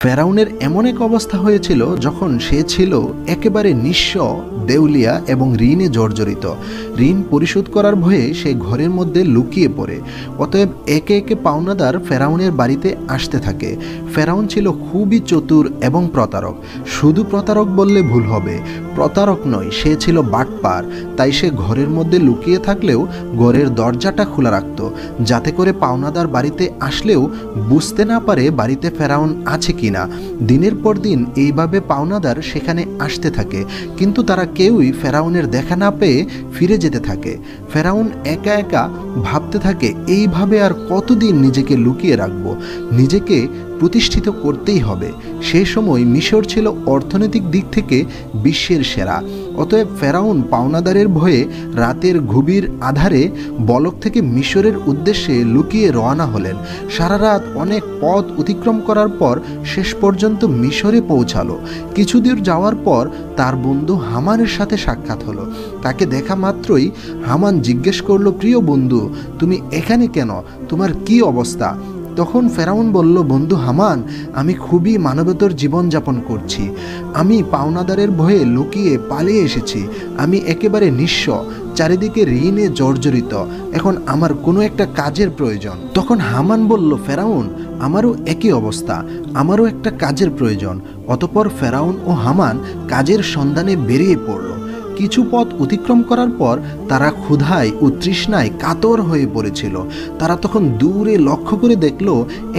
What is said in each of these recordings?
ফেরাউনের এমন এক অবস্থা হয়েছিল যখন সে ছিল একেবারে নিঃস্ব, দেউলিয়া এবং ঋণে জর্জরিত। ঋণ পরিশোধ করার ভয়ে সে ঘরের মধ্যে লুকিয়ে পড়ে। অতএব একে একে পাওনাদার ফেরাউনের বাড়িতে আসতে থাকে। ফেরাউন ছিল খুবই চতুর এবং প্রতারক। শুধু প্রতারক বললে ভুল হবে, প্রতারক নয়, সে ছিল বাটপার। তাই সে ঘরের মধ্যে লুকিয়ে থাকলেও ঘরের দরজাটা খোলা রাখত, যাতে করে পাওনাদার বাড়িতে আসলেও বুঝতে না পারে বাড়িতে ফেরাউন আছে কিনা। দিনের পর দিন এইভাবে পাওনাদার সেখানে আসতে থাকে, কিন্তু তারা কেউই ফেরাউনের দেখা না পেয়ে ফিরে যেতে থাকে। ফেরাউন একা একা ভাবতে থাকে, এইভাবে আর কতদিন নিজেকে লুকিয়ে রাখবো, নিজেকে প্রতিষ্ঠিত করতেই হবে। সেই সময় মিশর ছিল অর্থনৈতিক দিক থেকে বিশ্বের সেরা। অতএব ফেরাউন পাওনাদারের ভয়ে রাতের গভীর আধারে বলক থেকে মিশরের উদ্দেশ্যে লুকিয়ে রওনা হলেন। সারা রাত অনেক পথ অতিক্রম করার পর শেষ পর্যন্ত মিশরে পৌঁছালো। কিছুদূর যাওয়ার পর তার বন্ধু হামানের সাথে সাক্ষাৎ হলো। তাকে দেখা মাত্রই হামান জিজ্ঞেস করলো, প্রিয় বন্ধু, তুমি এখানে কেন? তোমার কি অবস্থা? তখন ফেরাউন বলল, বন্ধু হামান, আমি খুবই মানবেতর জীবনযাপন করছি। আমি পাওনাদারের ভয়ে লুকিয়ে পালিয়ে এসেছি। আমি একেবারে নিঃস্ব, চারিদিকে ঋণে জর্জরিত। এখন আমার কোনো একটা কাজের প্রয়োজন। তখন হামান বলল, ফেরাউন, আমারও একই অবস্থা, আমারও একটা কাজের প্রয়োজন। অতঃপর ফেরাউন ও হামান কাজের সন্ধানে বেরিয়ে পড়ল। কিছু পথ অতিক্রম করার পর তারা ক্ষুধায় ও তৃষ্ণায় কাতর হয়ে পড়েছিল। তারা তখন দূরে লক্ষ্য করে দেখল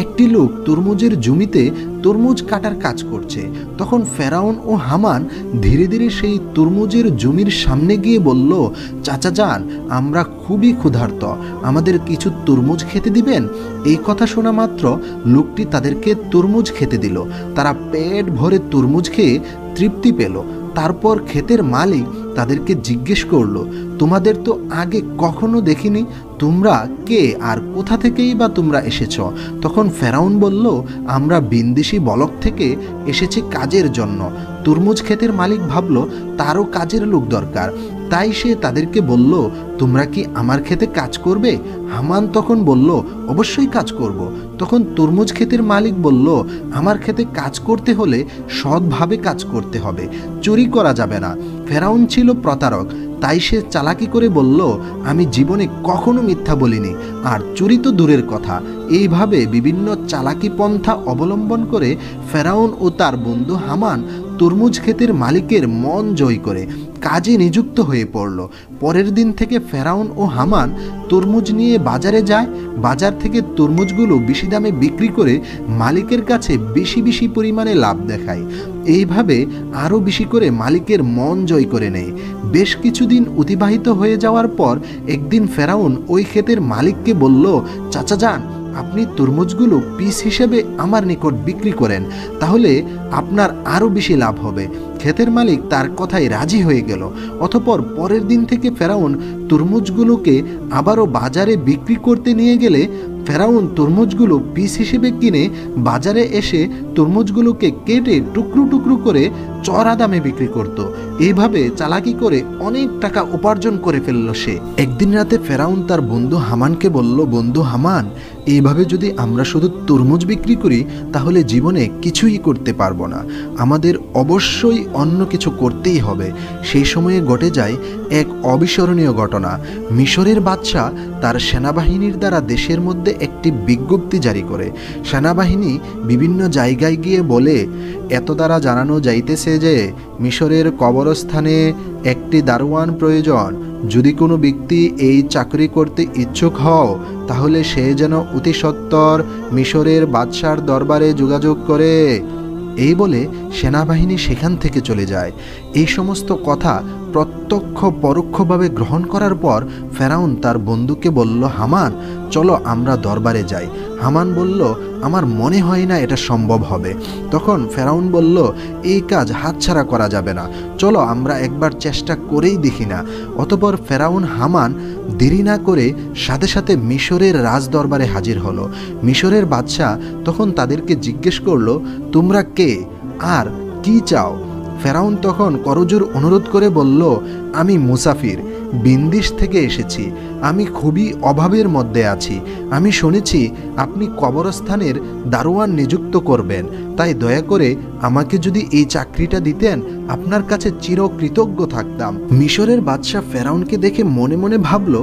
একটি লোক তরমুজের জমিতে তরমুজ কাটার কাজ করছে। তখন ফেরাউন ও হামান ধীরে ধীরে সেই তরমুজের জমির সামনে গিয়ে বলল, চাচা যান, আমরা খুবই ক্ষুধার্ত, আমাদের কিছু তরমুজ খেতে দিবেন? এই কথা শোনা মাত্র লোকটি তাদেরকে তরমুজ খেতে দিল। তারা পেট ভরে তরমুজ খেয়ে তৃপ্তি পেল। তারপর ক্ষেতের মালিক তাদেরকে জিজ্ঞেস করলো, তোমাদের তো আগে কখনো দেখিনি, তোমরা কে আর কোথা থেকেই বা তোমরা এসেছ? তখন ফেরাউন বলল, আমরা বিন্দিসি বলক থেকে এসেছি কাজের জন্য। তরমুজ ক্ষেতের মালিক ভাবল তারও কাজের লোক দরকার, তাই সে তাদেরকে বলল, তোমরা কি আমার ক্ষেতে কাজ করবে? হামান তখন বলল, অবশ্যই কাজ করব। তখন তরমুজ ক্ষেতের মালিক বলল, আমার ক্ষেতে কাজ করতে হলে সৎভাবে কাজ করতে হবে, চুরি করা যাবে না। ফেরাউন ছিল প্রতারক, তাই সে চালাকি করে বলল, আমি জীবনে কখনো মিথ্যা বলিনি, আর চুরি তো দূরের কথা। এইভাবে বিভিন্ন চালাকি পন্থা অবলম্বন করে ফেরাউন ও তার বন্ধু হামান তরমুজ ক্ষেতের মালিকের মন জয় করে কাজে নিযুক্ত হয়ে পড়ল। পরের দিন থেকে ফেরাউন ও হামান তরমুজ নিয়ে বাজারে যায়। বাজার থেকে তরমুজগুলো বেশি দামে বিক্রি করে মালিকের কাছে বেশি বেশি পরিমাণে লাভ দেখায়। এইভাবে আরও বেশি করে মালিকের মন জয় করে নেয়। বেশ কিছুদিন অতিবাহিত হয়ে যাওয়ার পর একদিন ফেরাউন ওই ক্ষেতের মালিককে বলল, চাচা যান, আপনি তরমুজগুলো পিস হিসেবে আমার নিকট বিক্রি করেন, তাহলে আপনার আরও বেশি লাভ হবে। ক্ষেতের মালিক তার কথায় রাজি হয়ে গেল। অতঃপর পরের দিন থেকে ফেরাউন তরমুজগুলোকে আবারও বাজারে বিক্রি করতে নিয়ে গেলে ফেরাউন তরমুজগুলো পিস হিসেবে কিনে বাজারে এসে তরমুজগুলোকে কেটে টুকরো টুকরো করে চড়া দামে বিক্রি করত। এইভাবে চালাকি করে অনেক টাকা উপার্জন করে ফেলল সে। একদিন রাতে ফেরাউন তার বন্ধু হামানকে বলল, বন্ধু হামান, এইভাবে যদি আমরা শুধু তরমুজ বিক্রি করি তাহলে জীবনে কিছুই করতে পারবো না, আমাদের অবশ্যই অন্য কিছু করতেই হবে। সেই সময়ে ঘটে যায় এক অবিস্মরণীয় ঘটনা। মিশরের বাদশাহ তার সেনাবাহিনীর দ্বারা দেশের মধ্যে একটি বিজ্ঞপ্তি জারি করে। সেনাবাহিনী বিভিন্ন জায়গায় গিয়ে বলে, এত দ্বারা জানানো যাইতেছে যে মিশরের কবরস্থানে একটি দারোয়ান প্রয়োজন। যদি কোনো ব্যক্তি এই চাকরি করতে ইচ্ছুক হও তাহলে সে যেন অতি সত্বর মিশরের বাদশার দরবারে যোগাযোগ করে। এই বলে সেনাবাহিনী সেখান থেকে চলে যায়। এই সমস্ত কথা প্রত্যক্ষ পরোক্ষভাবে গ্রহণ করার পর ফেরাউন তার বন্ধুকে বলল, হামান, চলো আমরা দরবারে যাই। হামান বলল, আমার মনে হয় না এটা সম্ভব হবে। তখন ফেরাউন বলল, এই কাজ হাতছাড়া করা যাবে না, চলো আমরা একবার চেষ্টা করেই দেখি না। অতঃপর ফেরাউন হামান দেরি না করে সাথে সাথে মিশরের রাজদরবারে হাজির হলো। মিশরের বাদশাহ তখন তাদেরকে জিজ্ঞেস করলো, তোমরা কে আর কি চাও? ফেরাউন তখন করজোর অনুরোধ করে বলল, আমি মুসাফির, বিন্দিশ থেকে এসেছি। আমি খুবই অভাবের মধ্যে আছি। আমি শুনেছি আপনি কবরস্থানের দারোয়ান নিযুক্ত করবেন, তাই দয়া করে আমাকে যদি এই চাকরিটা দিতেন আপনার কাছে চিরকৃতজ্ঞ থাকতাম। মিশরের বাদশাহ ফেরাউনকে দেখে মনে মনে ভাবল,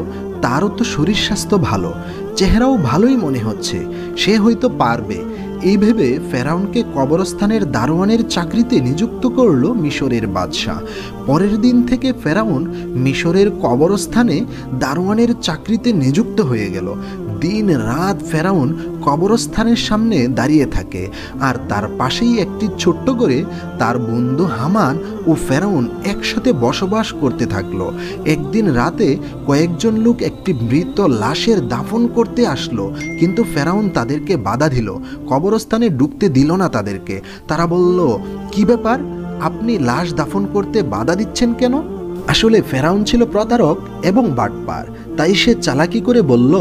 তারও তো শরীর স্বাস্থ্য ভালো, চেহারাও ভালোই মনে হচ্ছে, সে হয়তো পারবে। এই ভেবে ফেরাউনকে কবরস্থানের দারোয়ানের চাকরিতে নিযুক্ত করল মিশরের বাদশাহ। পরের দিন থেকে ফেরাউন মিশরের কবরস্থানে দারোয়ানের চাকরিতে নিযুক্ত হয়ে গেল। দিন রাত ফেরাউন কবরস্থানের সামনে দাঁড়িয়ে থাকে, আর তার পাশেই একটি ছোট্ট করে তার বন্ধু হামান ও ফেরাউন একসাথে বসবাস করতে থাকলো। একদিন রাতে কয়েকজন লোক একটি মৃত লাশের দাফন করতে আসলো, কিন্তু ফেরাউন তাদেরকে বাধা দিল, কবরস্থানে ঢুকতে দিল না তাদেরকে। তারা বলল, কি ব্যাপার, আপনি লাশ দাফন করতে বাধা দিচ্ছেন কেন? আসলে ফেরাউন ছিল প্রতারক এবং বাটপার, তাই সে চালাকি করে বলল,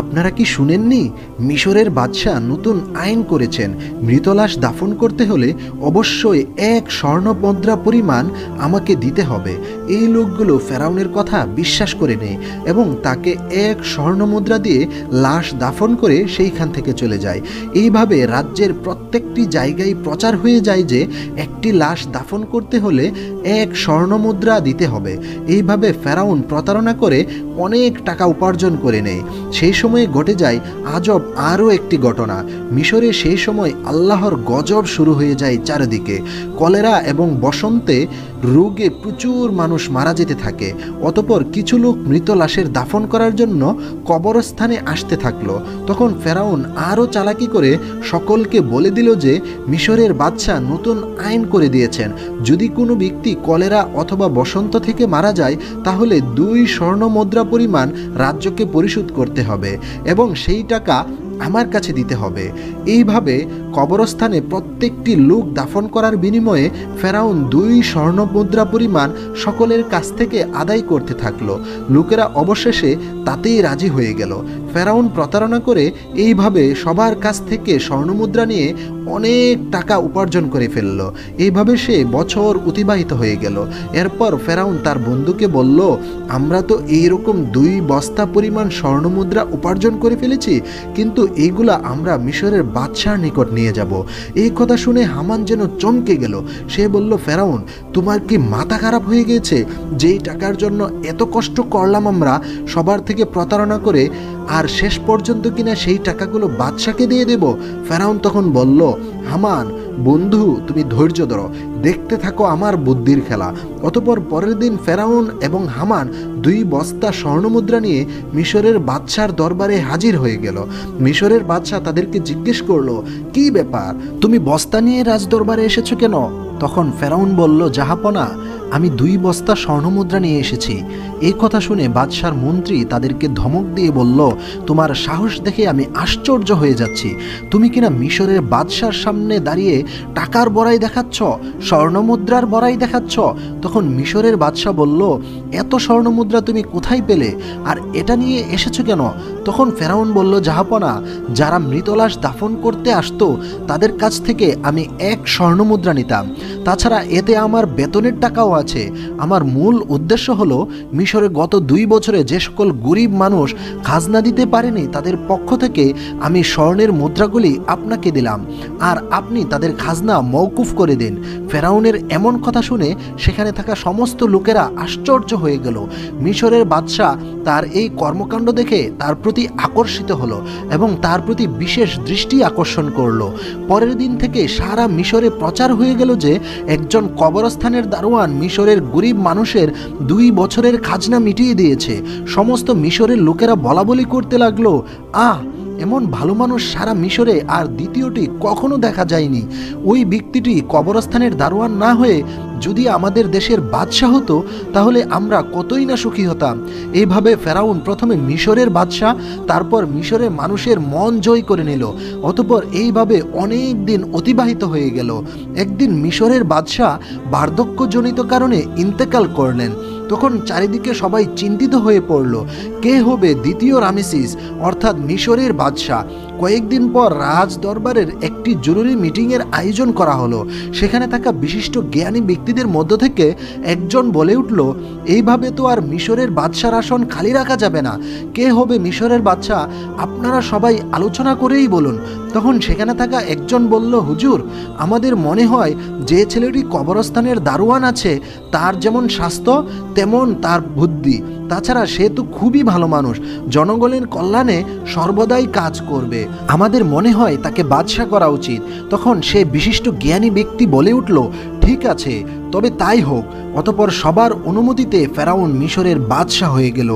আপনারা কি শুনেননি, মিশরের বাদশাহ নতুন আইন করেছেন, মৃত লাশ দাফন করতে হলে অবশ্যই 1 স্বর্ণ মুদ্রা পরিমাণ আমাকে দিতে হবে। এই লোকগুলো ফেরাউনের কথা বিশ্বাস করে নেয় এবং তাকে 1 স্বর্ণ মুদ্রা দিয়ে লাশ দাফন করে সেইখান থেকে চলে যায়। এইভাবে রাজ্যের প্রত্যেকটি জায়গায় প্রচার হয়ে যায় যে একটি লাশ দাফন করতে হলে 1 স্বর্ণ মুদ্রা দিতে হবে। এইভাবে ফেরাউন প্রতারণা করে অনেক টাকা উপার্জন করে নেয়। সেই সময়ে ঘটে যায় আজব আরও একটি ঘটনা। মিশরে সেই সময় আল্লাহর গজব শুরু হয়ে যায় চারিদিকে। কলেরা এবং বসন্তে রোগে প্রচুর মানুষ মারা যেতে থাকে। অতঃপর কিছু লোক মৃত লাশের দাফন করার জন্য কবরস্থানে আসতে থাকলো। তখন ফেরাউন আরও চালাকি করে সকলকে বলে দিল যে মিশরের বাদশাহ নতুন আইন করে দিয়েছেন, যদি কোনো ব্যক্তি কলেরা অথবা বসন্ত থেকে মারা যায় তাহলে 2 স্বর্ণ মুদ্রা পরিমাণ রাজ্যকে পরিশোধ করতে হবে এবং সেই টাকা আমার কাছে দিতে হবে। এইভাবে কবরস্থানে প্রত্যেকটি লোক দাফন করার বিনিময়ে ফেরাউন 2 স্বর্ণ মুদ্রা পরিমাণ সকলের কাছ থেকে আদায় করতে থাকলো। লোকেরা অবশেষে তাতেই রাজি হয়ে গেল। ফেরাউন প্রতারণা করে এইভাবে সবার কাছ থেকে স্বর্ণমুদ্রা নিয়ে অনেক টাকা উপার্জন করে ফেলল। এইভাবে সে বছর অতিবাহিত হয়ে গেল। এরপর ফেরাউন তার বন্ধুকে বলল, আমরা তো এইরকম 2 বস্তা পরিমাণ স্বর্ণমুদ্রা উপার্জন করে ফেলেছি, কিন্তু এইগুলা আমরা মিশরের বাদশার নিকট নিয়ে যাব। এই কথা শুনে হামান যেন চমকে গেল। সে বলল, ফেরাউন, তোমার কি মাথা খারাপ হয়ে গেছে? যেই টাকার জন্য এত কষ্ট করলাম আমরা সবার থেকে প্রতারণা করে, আর শেষ পর্যন্ত কিনা সেই টাকাগুলো বাদশাকে দিয়ে দেব? ফেরাউন তখন বলল, হামান বন্ধু, তুমি ধৈর্য ধরো, দেখতে থাকো আমার বুদ্ধির খেলা। অতঃপর পরের দিন ফেরাউন এবং হামান 2 বস্তা স্বর্ণমুদ্রা নিয়ে মিশরের বাদশার দরবারে হাজির হয়ে গেল। মিশরের বাদশাহ তাদেরকে জিজ্ঞেস করলো, কি ব্যাপার, তুমি বস্তা নিয়ে রাজদরবারে এসেছো কেন? তখন ফেরাউন বলল, জাহাপনা, আমি 2 বস্তা স্বর্ণমুদ্রা নিয়ে এসেছি। এই কথা শুনে বাদশার মন্ত্রী তাদেরকে ধমক দিয়ে বলল, তোমার সাহস দেখে আমি আশ্চর্য হয়ে যাচ্ছি। তুমি কিনা মিশরের বাদশার সামনে দাঁড়িয়ে টাকার বড়াই দেখাচ্ছ, স্বর্ণমুদ্রার বড়াই দেখাচ্ছ। তখন মিশরের বাদশা বলল, এত স্বর্ণমুদ্রা তুমি কোথায় পেলে, আর এটা নিয়ে এসেছো কেন? তখন ফেরাউন বলল, জাহাপনা, যারা মৃতলাশ দাফন করতে আসতো তাদের কাছ থেকে আমি 1 স্বর্ণমুদ্রা নিতাম। তাছাড়া এতে আমার বেতনের টাকাও আছে। আমার মূল উদ্দেশ্য হলো মিশরে গত 2 বছরে যে সকল গরিব মানুষ খাজনা দিতে পারেনি তাদের পক্ষ থেকে আমি স্বর্ণের মুদ্রাগুলি আপনাকে দিলাম, আর আপনি তাদের খাজনা মওকুফ করে দিন। ফেরাউনের এমন কথা শুনে সেখানে থাকা সমস্ত লোকেরা আশ্চর্য হয়ে গেল। মিশরের বাদশাহ তার এই কর্মকাণ্ড দেখে তার প্রতি আকর্ষিত হলো এবং তার প্রতি বিশেষ দৃষ্টি আকর্ষণ করলো। পরের দিন থেকে সারা মিশরে প্রচার হয়ে গেল যে একজন কবরস্থানের দারোয়ান মিশরের গরিব মানুষের 2 বছরের খাজনা মিটিয়ে দিয়েছে। সমস্ত মিশরের লোকেরা বলাবলি করতে লাগলো, এমন ভালো মানুষ সারা মিশরে আর দ্বিতীয়টি কখনো দেখা যায়নি। ওই ব্যক্তিটি কবরস্থানের দারোয়ান না হয়ে যদি আমাদের দেশের বাদশাহ হতো তাহলে আমরা কতই না সুখী হতাম। এইভাবে ফেরাউন প্রথমে মিশরের বাদশাহ, তারপর মিশরের মানুষের মন জয় করে নিল। অতঃপর এইভাবে অনেক দিন অতিবাহিত হয়ে গেল। একদিন মিশরের বাদশাহ বার্ধক্যজনিত কারণে ইন্তেকাল করলেন। তখন চারিদিকে সবাই চিন্তিত হয়ে পড়ল, কে হবে দ্বিতীয় রামেসিস অর্থাৎ মিশরের বাদশাহ। কয়েকদিন পর রাজ দরবারের একটি জরুরি মিটিংয়ের আয়োজন করা হলো। সেখানে থাকা বিশিষ্ট জ্ঞানী ব্যক্তিদের মধ্য থেকে একজন বলে উঠল, এইভাবে তো আর মিশরের বাদশার আসন খালি রাখা যাবে না। কে হবে মিশরের বাদশা, আপনারা সবাই আলোচনা করেই বলুন। তখন সেখানে থাকা একজন বলল, হুজুর, আমাদের মনে হয় যে ছেলেটি কবরস্থানের দারোয়ান আছে তার যেমন স্বাস্থ্য তেমন তার বুদ্ধি, তাছাড়া সে তো খুবই ভালো মানুষ, জনগণের কল্যাণে সর্বদাই কাজ করবে, আমাদের মনে হয় তাকে বাদশা করা উচিত। তখন সে বিশিষ্ট জ্ঞানী ব্যক্তি বলে উঠল, ঠিক আছে, তবে তাই হোক। অতঃপর সবার অনুমতিতে ফেরাউন মিশরের বাদশা হয়ে গেল।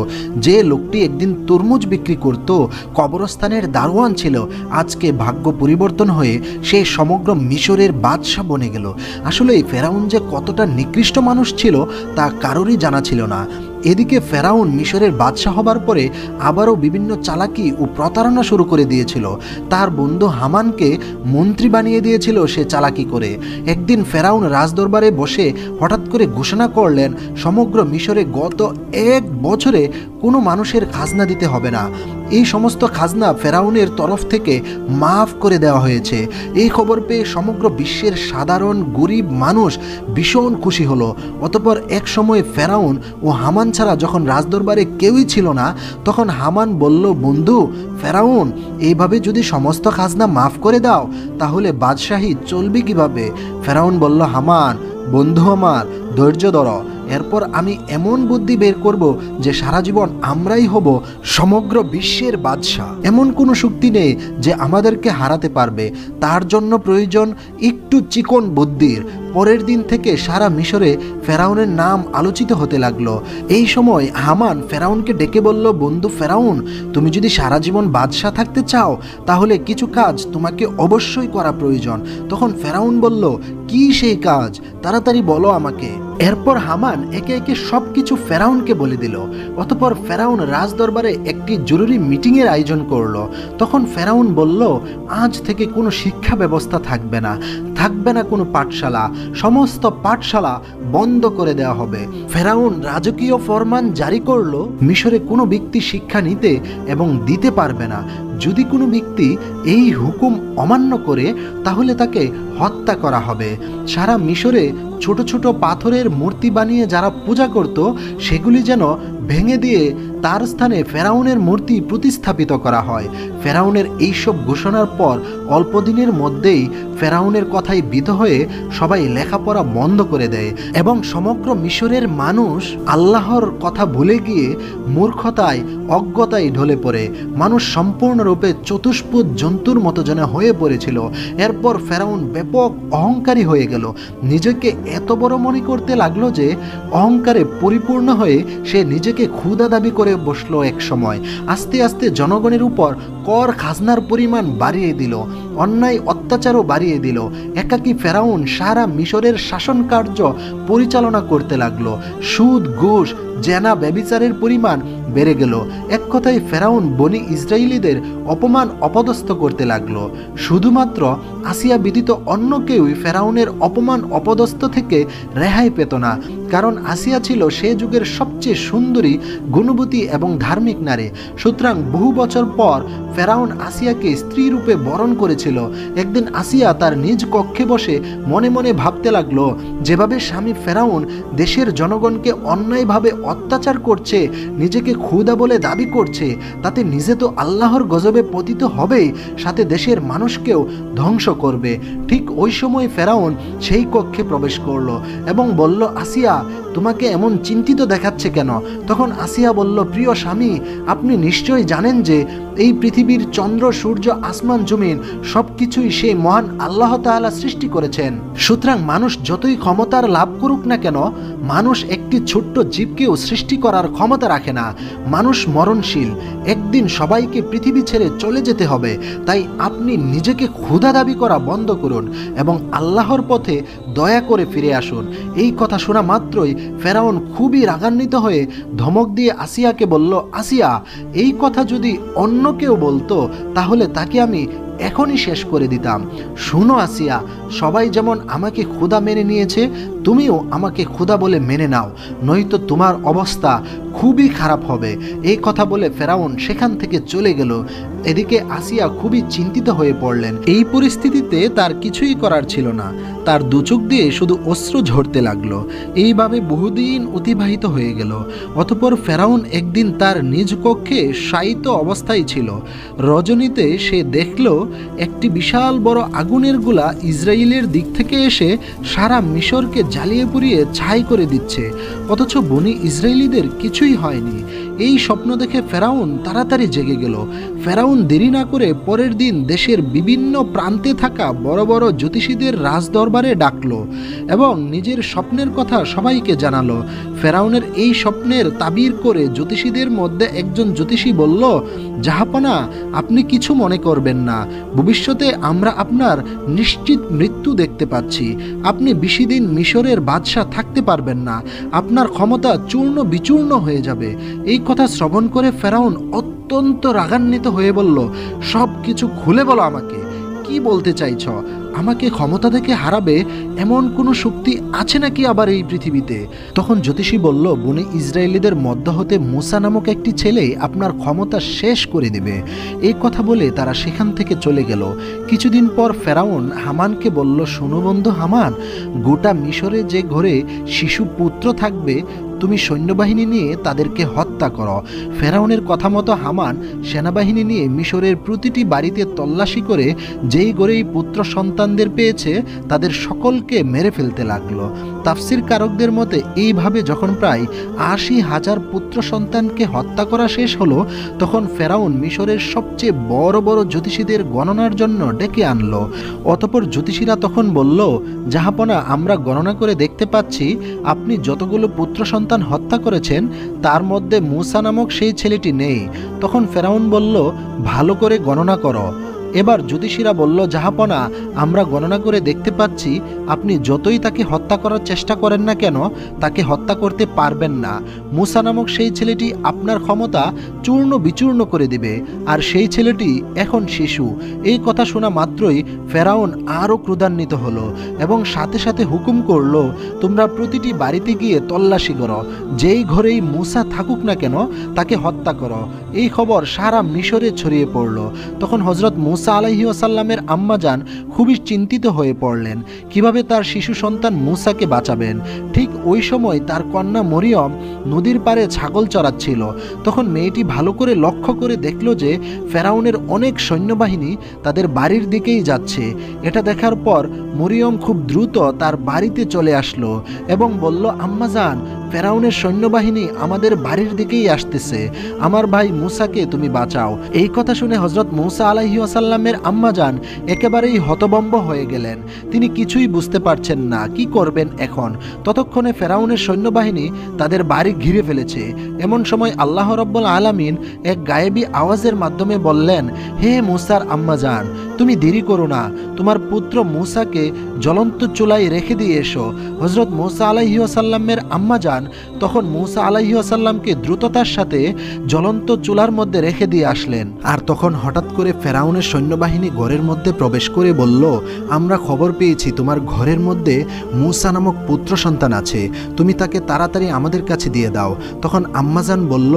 যে লোকটি একদিন তরমুজ বিক্রি করত, কবরস্থানের দারোয়ান ছিল, আজকে ভাগ্য পরিবর্তন হয়ে সে সমগ্র মিশরের বাদশা বনে গেল। আসলে ফেরাউন যে কতটা নিকৃষ্ট মানুষ ছিল তা কারোরই জানা ছিল না। এদিকে ফেরাউন মিশরের বাদশা হবার পরে আবারও বিভিন্ন চালাকি ও প্রতারণা শুরু করে দিয়েছিল। তার বন্ধু হামানকে মন্ত্রী বানিয়ে দিয়েছিল সে চালাকি করে। একদিন ফেরাউন রাজদরবারে বসে হঠাৎ করে ঘোষণা করলেন, সমগ্র মিশরে গত 1 বছরে কোনো মানুষের খাজনা দিতে হবে না। এই সমস্ত খাজনা ফেরাউনের তরফ থেকে মাফ করে দেওয়া হয়েছে। এই খবর পেয়ে সমগ্র বিশ্বের সাধারণ গরিব মানুষ ভীষণ খুশি হলো। অতঃপর এক সময় ফেরাউন ও হামান ছাড়া যখন রাজদরবারে কেউই ছিল না, তখন হামান বলল, বন্ধু ফেরাউন, এইভাবে যদি সমস্ত খাজনা মাফ করে দাও তাহলে বাদশাহী চলবে কিভাবে? ফেরাউন বলল, হামান বন্ধু আমার, ধৈর্য ধরো, এরপর আমি এমন বুদ্ধি বের করব যে সারা জীবন আমরাই হব সমগ্র বিশ্বের বাদশা। এমন কোনো শক্তি নেই যে আমাদেরকে হারাতে পারবে, তার জন্য প্রয়োজন একটু চিকন বুদ্ধির। পরের দিন থেকে সারা মিশরে ফেরাউনের নাম আলোচিত হতে লাগলো। এই সময় হামান ফেরাউনকে ডেকে বলল, বন্ধু ফেরাউন, তুমি যদি সারা জীবন বাদশা থাকতে চাও তাহলে কিছু কাজ তোমাকে অবশ্যই করা প্রয়োজন। তখন ফেরাউন বলল, কি সেই কাজ, তাড়াতাড়ি বলো আমাকে। এরপর হামান একে একে সব কিছু ফেরাউনকে বলে দিল। অতঃপর ফেরাউন রাজদরবারে একটি জরুরি মিটিংয়ের আয়োজন করলো। তখন ফেরাউন বলল, আজ থেকে কোনো শিক্ষা ব্যবস্থা থাকবে না, থাকবে না কোনো পাঠশালা, সমস্ত পাঠশালা বন্ধ করে দেওয়া হবে। ফেরাউন রাজকীয় ফরমান জারি করলো, মিশরে কোনো ব্যক্তি শিক্ষা নিতে এবং দিতে পারবে না। যদি কোনো ব্যক্তি এই হুকুম অমান্য করে তাহলে তাকে হত্যা করা হবে। সারা মিশরে ছোট ছোট পাথরের মূর্তি বানিয়ে যারা পূজা করত সেগুলি যেন ভেঙে দিয়ে তার স্থানে ফেরাউনের মূর্তি প্রতিস্থাপিত করা হয়। ফেরাউনের এইসব ঘোষণার পর অল্প দিনের মধ্যেই ফেরাউনের কথায় বিধ হয়ে সবাই লেখাপড়া বন্ধ করে দেয় এবং সমগ্র মিশরের মানুষ আল্লাহর কথা ভুলে গিয়ে মূর্খতায় অজ্ঞতায় ঢলে পড়ে। মানুষ সম্পূর্ণরূপে চতুষ্পদ জন্তুর মতো যেন হয়ে পড়েছিল। এরপর ফেরাউন ব্যাপক অহংকারী হয়ে গেল। নিজেকে এত বড় মনে করতে লাগলো যে অহংকারে পরিপূর্ণ হয়ে সে নিজেকে ক্ষুধা দাবি করে বসলো এক সময়। আস্তে আস্তে জনগণের উপর কর খাজনার পরিমাণ বাড়িয়ে দিল, অন্যায় অত্যাচারও বাড়িয়ে দিল। একাকী ফেরাউন সারা মিশরের শাসন কার্য পরিচালনা করতে লাগলো। সুদ, ঘুষ, জেনা, ব্যভিচারের পরিমাণ বেড়ে গেল। এক কথায় ফেরাউন বনি ইসরায়েলীদের অপমান অপদস্থ করতে লাগলো। শুধুমাত্র আসিয়া ব্যতীত অন্য কেউই ফেরাউনের অপমান অপদস্থ থেকে রেহাই পেত না, কারণ আসিয়া ছিল সে যুগের সবচেয়ে সুন্দরী, গুণবতী এবং ধার্মিক নারী। সুতরাং বহু বছর পর ফেরাউন আসিয়াকে স্ত্রী রূপে বরণ করেছিল। একদিন আসিয়া তার নিজ কক্ষে বসে মনে মনে ভাবতে লাগলো, যেভাবে স্বামী ফেরাউন দেশের জনগণকে অন্যায়ভাবে অত্যাচার করছে, নিজেকে ক্ষুধা বলে দাবি করছে, তাতে নিজে তো আল্লাহর গজবে পতিত হবেই, সাথে দেশের মানুষকেও ধ্বংস করবে। ঠিক ওই সময় ফেরাউন সেই কক্ষে প্রবেশ করলো এবং বলল, আসিয়া, তোমাকে এমন চিন্তিত দেখাচ্ছে কেন? তখন আসিয়া বলল, প্রিয় স্বামী, আপনি নিশ্চয়ই জানেন যে এই পৃথিবীর চন্দ্র, সূর্য, আসমান, জমিন সবকিছুই সেই মহান আল্লাহ তাআলা সৃষ্টি করেছেন। সুতরাং মানুষ যতই ক্ষমতার লাভ করুক না কেন, মানুষ একটি ছোট্ট জীবকেও সৃষ্টি করার ক্ষমতা রাখে না। মানুষ মরণশীল, একদিন সবাইকে পৃথিবী ছেড়ে চলে যেতে হবে। তাই আপনি নিজেকে ক্ষুধা দাবি করা বন্ধ করুন এবং আল্লাহর পথে দয়া করে ফিরে আসুন। এই কথা শোনা মাত্রই ফেরাউন খুবই রাগান্বিত হয়ে ধমক দিয়ে আসিয়াকে বলল, আসিয়া, এই কথা যদি অন্য কেউ বলতো তাহলে তাকে আমি এখনই শেষ করে দিতাম। শুনো আসিয়া, সবাই যেমন আমাকে ক্ষুধা মেনে নিয়েছে, তুমিও আমাকে খোদা বলে মেনে নাও, নয়তো তোমার অবস্থা খুবই খারাপ হবে। এই কথা বলে ফেরাউন সেখান থেকে চলে গেল। এদিকে আসিয়া খুবই চিন্তিত হয়ে পড়লেন। এই পরিস্থিতিতে তার কিছুই করার ছিল না, তার দুচোখ দিয়ে শুধু অশ্রু ঝরতে লাগলো। এইভাবে বহুদিন অতিবাহিত হয়ে গেল। অতঃপর ফেরাউন একদিন তার নিজ কক্ষে শায়িত অবস্থায় ছিল। রজনীতে সে দেখল একটি বিশাল বড় আগুনের গোলা ইসরায়েলের দিক থেকে এসে সারা মিশরকে জ্বালিয়ে পুড়িয়ে ছাই করে দিচ্ছে, অথচ বনি ইসরায়েলিদের কিছুই হয়নি। এই স্বপ্ন দেখে ফেরাউন তাড়াতাড়ি জেগে গেল। ফেরাউন দেরি না করে পরের দিন দেশের বিভিন্ন প্রান্তে থাকা বড় বড় জ্যোতিষীদের রাজদরবারে ডাকলো এবং নিজের স্বপ্নের কথা সবাইকে জানালো। ফেরাউনের এই স্বপ্নের তাবির করে জ্যোতিষীদের মধ্যে একজন জ্যোতিষী বলল, জাহাপনা, আপনি কিছু মনে করবেন না, ভবিষ্যতে আমরা আপনার নিশ্চিত মৃত্যু দেখতে পাচ্ছি। আপনি বেশি দিন মিশরের বাদশাহ থাকতে পারবেন না, আপনার ক্ষমতা চূর্ণ বিচূর্ণ হয়ে যাবে। এই কথা শ্রবণ করে ফেরাউন অত্যন্ত রাগান্বিত হয়ে বলল, সব কিছু খুলে বলো আমাকে, কি বলতে চাইছ? আমাকে ক্ষমতা থেকে হারাবে এমন কোনো শক্তি আছে নাকি আবার এই পৃথিবীতে? তখন জ্যোতিষী বলল, বনি ইসরায়েলিদের মধ্য হতে মুসা নামক একটি ছেলে আপনার ক্ষমতা শেষ করে দেবে। এই কথা বলে তারা সেখান থেকে চলে গেল। কিছুদিন পর ফেরাউন হামানকে বলল, শোনো বন্ধু হামান, গোটা মিশরে যে ঘরে শিশু পুত্র থাকবে তুমি সৈন্যবাহিনী নিয়ে তাদেরকে হত্যা করো। ফেরাউনের কথা মতো হামান সেনাবাহিনী নিয়ে মিশরের প্রতিটি বাড়িতে তল্লাশি করে যেই ঘরেই পুত্র সন্তানদের পেয়েছে তাদের সকলকে মেরে ফেলতে লাগলো। তাফসির কারকদের মতে এইভাবে যখন প্রায় ৮০,০০০ পুত্র সন্তানকে হত্যা করা শেষ হলো, তখন ফেরাউন মিশরের সবচেয়ে বড় বড় জ্যোতিষীদের গণনার জন্য ডেকে আনলো। অতঃপর জ্যোতিষীরা তখন বলল, জাহাপনা, আমরা গণনা করে দেখতে পাচ্ছি আপনি যতগুলো পুত্র সন্তান হত্যা করেছেন তার মধ্যে মুসা নামক সেই ছেলেটি নেই। তখন ফেরাউন বলল, ভালো করে গণনা করো। এবার জ্যোতিষীরা বলল, জাহাপনা, আমরা গণনা করে দেখতে পাচ্ছি আপনি যতই তাকে হত্যা করার চেষ্টা করেন না কেন তাকে হত্যা করতে পারবেন না। মুসা নামক সেই ছেলেটি আপনার ক্ষমতা চূর্ণ বিচূর্ণ করে দিবে, আর সেই ছেলেটি এখন শিশু। এই কথা শোনা মাত্রই ফেরাউন আরও ক্রোধান্বিত হলো এবং সাথে সাথে হুকুম করল, তোমরা প্রতিটি বাড়িতে গিয়ে তল্লাশি করো, যেই ঘরেই মুসা থাকুক না কেন তাকে হত্যা করো। এই খবর সারা মিশরে ছড়িয়ে পড়ল। তখন হযরত মুসা আলাইহি ওয়াসাল্লামের আম্মাজান খুবই চিন্তিত হয়ে পড়লেন কিভাবে তার শিশু সন্তান মুসাকে বাঁচাবেন। ঠিক ওই সময় তার কন্যা মরিয়ম নদীর পাড়ে ছাগল চড়াচ্ছিল। তখন মেয়েটি ভালো করে লক্ষ্য করে দেখল যে ফেরাউনের অনেক সৈন্যবাহিনী তাদের বাড়ির দিকেই যাচ্ছে। এটা দেখার পর মরিয়ম খুব দ্রুত তার বাড়িতে চলে আসলো এবং বলল, আম্মাজান, ফেরাউনের সৈন্যবাহিনী আমাদের বাড়ির দিকেই আসতেছে, আমার ভাই মুসাকে তুমি বাঁচাও। এই কথা শুনে হযরত মুসা আলাইহি ওয়াসাল্লামের আম্মাজান একেবারেই হতভম্ব হয়ে গেলেন। তিনি কিছুই বুঝতে পারছেন না কি করবেন এখন। ততক্ষণে ফেরাউনের সৈন্যবাহিনী তাদের বাড়ি ঘিরে ফেলেছে। এমন সময় আল্লাহ রাব্বুল আলামিন এক গায়েবী আওয়াজের মাধ্যমে বললেন, হে মুসার আম্মাজান, তুমি দেরি করো না, তোমার পুত্র মুসাকে জ্বলন্ত চুলায় রেখে দিয়ে এসো। হযরত মুসা আলাইহি ওয়াসাল্লামের আম্মাজান তখন মুসা আলাইহি ওয়াসাল্লামকে দ্রুততার সাথে জ্বলন্ত চুলার মধ্যে রেখে দিয়ে আসলেন। আর তখন হঠাৎ করে ফেরাউনের সৈন্যবাহিনী ঘরের মধ্যে প্রবেশ করে বলল, আমরা খবর পেয়েছি তোমার ঘরের মধ্যে মুসা নামক পুত্র সন্তান আছে, তুমি তাকে তাড়াতাড়ি আমাদের কাছে দিয়ে দাও। তখন আম্মাজান বলল,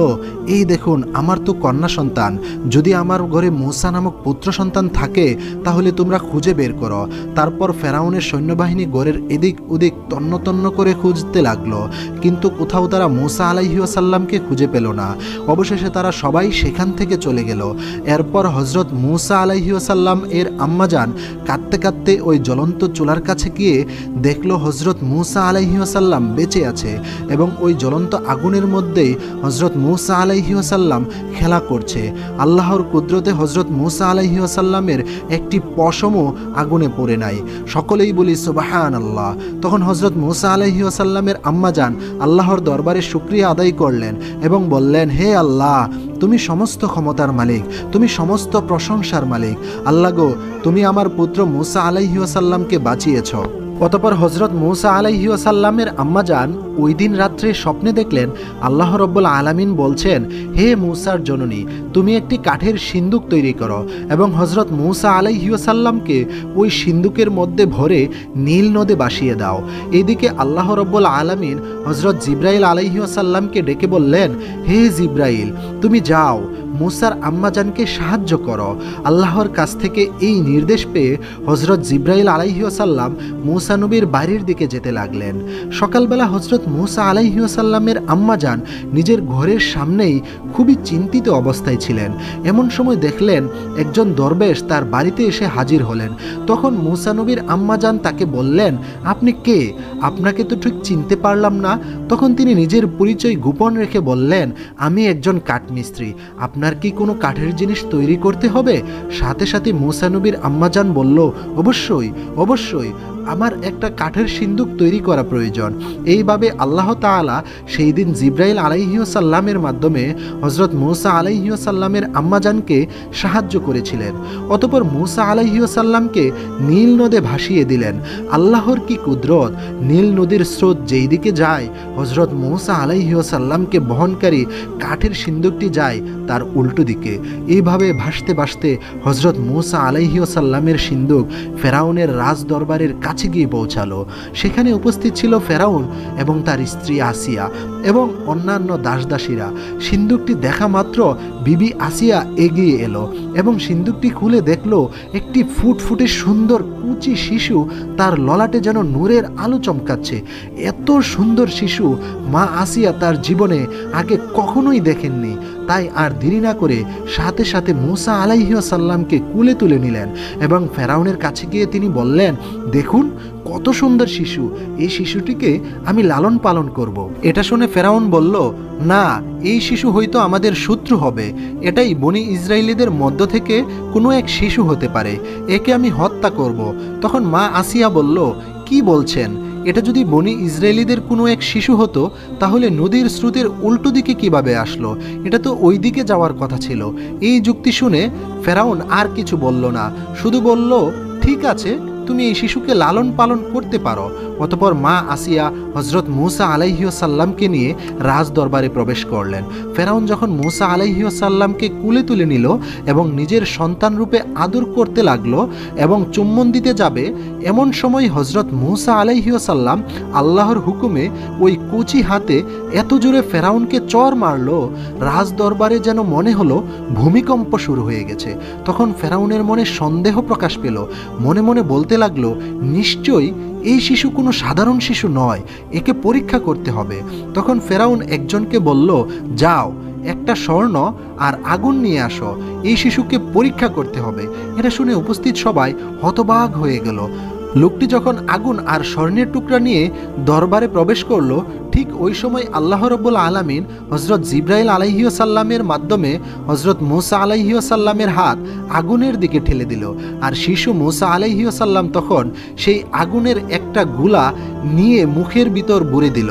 এই দেখুন, আমার তো কন্যা সন্তান, যদি আমার ঘরে মুসা নামক পুত্র সন্তান থাকে তাহলে তোমরা খুঁজে বের করো। তারপর ফেরাউনের সৈন্যবাহিনী ঘরের এদিক ওদিক তন্ন তন্ন করে খুঁজতে লাগলো, কিন্তু কোথাও তারা মুসা আলাইহি ওয়াসাল্লামকে খুঁজে পেল না। অবশেষে তারা সবাই সেখান থেকে চলে গেল। এরপর হযরত মুসা আলাইহি ওয়াসাল্লাম এর আম্মাজান কাঁদতে কাঁদতে ওই জ্বলন্ত চুলার কাছে গিয়ে দেখলো হযরত মুসা আলাইহি ওয়াসাল্লাম বেঁচে আছে এবং ওই জ্বলন্ত আগুনের মধ্যেই হযরত মুসা আলাইহি ওয়াসাল্লাম খেলা করছে। আল্লাহর কুদরতে হযরত মুসা আলাইহি ওয়াসাল্লামের একটি পশমও আগুনে পড়ে নাই। সকলেই বলি সুবহানাল্লাহ। তখন হযরত মুসা আলাইহি ওয়াসাল্লামের আম্মাজান আল্লাহর দরবারে শুকরিয়া আদায় করলেন এবং বললেন, হে আল্লাহ, তুমি সমস্ত ক্ষমতার মালিক, তুমি সমস্ত প্রশংসার মালিক। আল্লাহ গো, তুমি আমার পুত্র মুসা আলাইহি ওয়াসাল্লামকে বাঁচিয়েছ। অতঃপর হযরত মুসা আলাইহি ওয়াসাল্লামের আম্মাজান ওই দিন রাত্রে স্বপ্নে দেখলেন আল্লাহ রব্বুল আলামিন বলছেন, হে মূসার জননী, তুমি একটি কাঠের সিন্দুক তৈরি করো এবং হযরত মূসা আলাইহিস সালামকে ওই সিন্দুকের মধ্যে ভরে নীল নদে ভাসিয়ে দাও। এদিকে আল্লাহ রব্বুল আলামিন হযরত জিবরাইল আলাইহিস সালামকে ডেকে বললেন, হে জিবরাইল, তুমি যাও মূসার আম্মাজানকে সাহায্য করো। আল্লাহর কাছ থেকে এই নির্দেশ পেয়ে হযরত জিবরাইল আলাইহিস সালাম মূসা নবীর বাড়ির দিকে যেতে লাগলেন। সকালবেলা হযরত মূসা আলাইহিস সালামের আম্মাজান নিজের ঘরের সামনেই খুবই চিন্তিত অবস্থায় ছিলেন। এমন সময় দেখলেন একজন দরবেশ তার বাড়িতে এসে হাজির হলেন। তখন মূসা নবীর আম্মাজান তাকে বললেন, আপনি কে? আপনাকে তো ঠিক চিনতে পারলাম না। তখন তিনি নিজের পরিচয় গোপন রেখে বললেন, আমি একজন কাঠমিস্ত্রি। আপনার কি কোনো কাঠের জিনিস তৈরি করতে হবে? সাথে সাথে মূসা নবীর আম্মাজান বলল, অবশ্যই অবশ্যই, আমার একটা কাঠের সিন্দুক তৈরি করা প্রয়োজন। এইভাবে আল্লাহ তাআলা সেই দিন জিবরাইল আলাইহিস সালামের মাধ্যমে হযরত মূসা আলাইহিস সালামের আম্মাজানকে সাহায্য করেছিলেন। অতঃপর মূসা আলাইহিস সালামকে নীল নদে ভাসিয়ে দিলেন। আল্লাহর কি কুদরত! নীল নদীর স্রোত যেই দিকে যায়, হযরত মূসা আলাইহিস সালামকে বহনকারী কাঠের সিন্দুকটি যায় তার উল্টো দিকে। এইভাবে ভাসতে ভাসতে হযরত মূসা আলাইহিস সালামের সিন্দুক ফেরাউনের রাজ দরবারের কাছে গিয়ে পৌঁছালো। সেখানে উপস্থিত ছিল ফেরাউন এবং তার স্ত্রী আসিয়া এবং অন্যান্য দাসদাসীরা। সিন্দুকটি দেখা মাত্র বিবি আসিয়া এগিয়ে এলো এবং সিন্দুকটি খুলে দেখলো একটি ফুটফুটে সুন্দর কুচি শিশু তার ললাটে যেন নূরের আলো চমকাচ্ছে। এত সুন্দর শিশু মা আসিয়া তার জীবনে আগে কখনোই দেখেননি। তাই আর দেরি না করে সাথে সাথে মূসা আলাইহিস সালামকে কুলে তুলে নিলেন এবং ফেরাউনের কাছে গিয়ে তিনি বললেন, দেখুন কত সুন্দর শিশু, এই শিশুটিকে আমি লালন পালন করব। এটা শুনে ফেরাউন বলল, না, এই শিশু হয়তো আমাদের শত্রু হবে। এটাই বনি ইসরায়েলীদের মধ্য থেকে কোনো এক শিশু হতে পারে, একে আমি হত্যা করব। তখন মা আসিয়া বলল, কি বলছেন? এটা যদি বনি ইসরায়েলীদের কোনো এক শিশু হতো তাহলে নদীর স্রোতের উল্টো দিকে কিভাবে আসলো? এটা তো ওই দিকে যাওয়ার কথা ছিল। এই যুক্তি শুনে ফেরাউন আর কিছু বলল না, শুধু বলল, ঠিক আছে, তুমি এই শিশুকে লালন পালন করতে পারো। অতঃপর মা আসিয়া হযরত মূসা আলাইহিস সালামকে নিয়ে রাজ দরবারে প্রবেশ করলেন। ফেরাউন যখন মূসা আলাইহিস সালামকে কুলে তুলে নিল এবং নিজের সন্তান রূপে আদর করতে লাগলো এবং চুম্বন দিতে যাবে, এমন সময় হযরত মূসা আলাইহিস সালাম আল্লাহর হুকুমে ওই কুচি হাতে এত জোরে ফেরাউনকে চর মারল, রাজ দরবারে যেন মনে হলো ভূমিকম্প শুরু হয়ে গেছে। তখন ফেরাউনের মনে সন্দেহ প্রকাশ পেল। মনে মনে বলতে লাগলো, নিশ্চয়ই এই শিশু কোনো সাধারণ শিশু নয়, একে পরীক্ষা করতে হবে। তখন ফেরাউন একজনকে বলল, যাও একটা স্বর্ণ আর আগুন নিয়ে আসো, এই শিশুকে পরীক্ষা করতে হবে। এটা শুনে উপস্থিত সবাই হতবাক হয়ে গেল। লোকটি যখন আগুন আর স্বর্ণের টুকরা নিয়ে দরবারে প্রবেশ করলো, ঠিক ওই সময় আল্লাহ রব্বুল আলামিন হযরত জিবরাইল আলাইহিস সালামের মাধ্যমে হযরত মূসা আলাইহিস সালামের হাত আগুনের দিকে ঠেলে দিল। আর শিশু মূসা আলাইহিস সালাম তখন সেই আগুনের একটা গুলা নিয়ে মুখের ভিতর ভরে দিল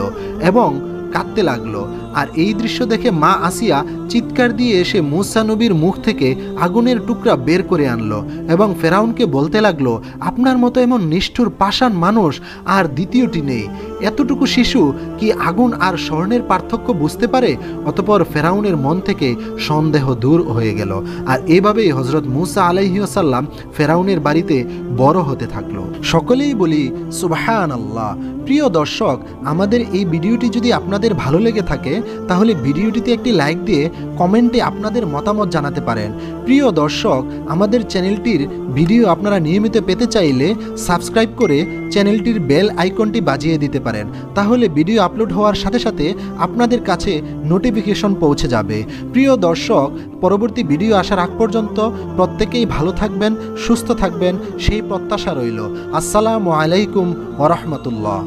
এবং কাঁদতে লাগলো। আর এই দৃশ্য দেখে মা আসিয়া চিৎকার দিয়ে এসে মূসা নবীর মুখ থেকে আগুনের টুকরা বের করে আনলো এবং ফেরাউনকে বলতে লাগলো, আপনার মতো এমন নিষ্ঠুর পাষাণ মানুষ আর দ্বিতীয়টি নেই। এতটুকু শিশু কি আগুন আর স্বর্ণের পার্থক্য বুঝতে পারে? অতঃপর ফেরাউনের মন থেকে সন্দেহ দূর হয়ে গেল। আর এভাবেই হযরত মূসা আলাইহিস সালাম ফেরাউনের বাড়িতে বড় হতে থাকলো। সকলেই বলি সুবহানাল্লাহ। প্রিয় দর্শক, আমাদের এই ভিডিওটি যদি আপনাদের ভালো লেগে থাকে তাহলে ভিডিওটিতে একটি লাইক দিয়ে কমেন্টে আপনাদের মতামত জানাতে পারেন। প্রিয় দর্শক, আমাদের চ্যানেলটির ভিডিও আপনারা নিয়মিত পেতে চাইলে সাবস্ক্রাইব করে চ্যানেলটির বেল আইকনটি বাজিয়ে দিতে পারেন। তাহলে ভিডিও আপলোড হওয়ার সাথে সাথে আপনাদের কাছে নোটিফিকেশন পৌঁছে যাবে। প্রিয় দর্শক, পরবর্তী ভিডিও আসার আগ পর্যন্ত প্রত্যেকেই ভালো থাকবেন, সুস্থ থাকবেন সেই প্রত্যাশা রইল। আসসালামু আলাইকুম ওয়া রাহমাতুল্লাহ।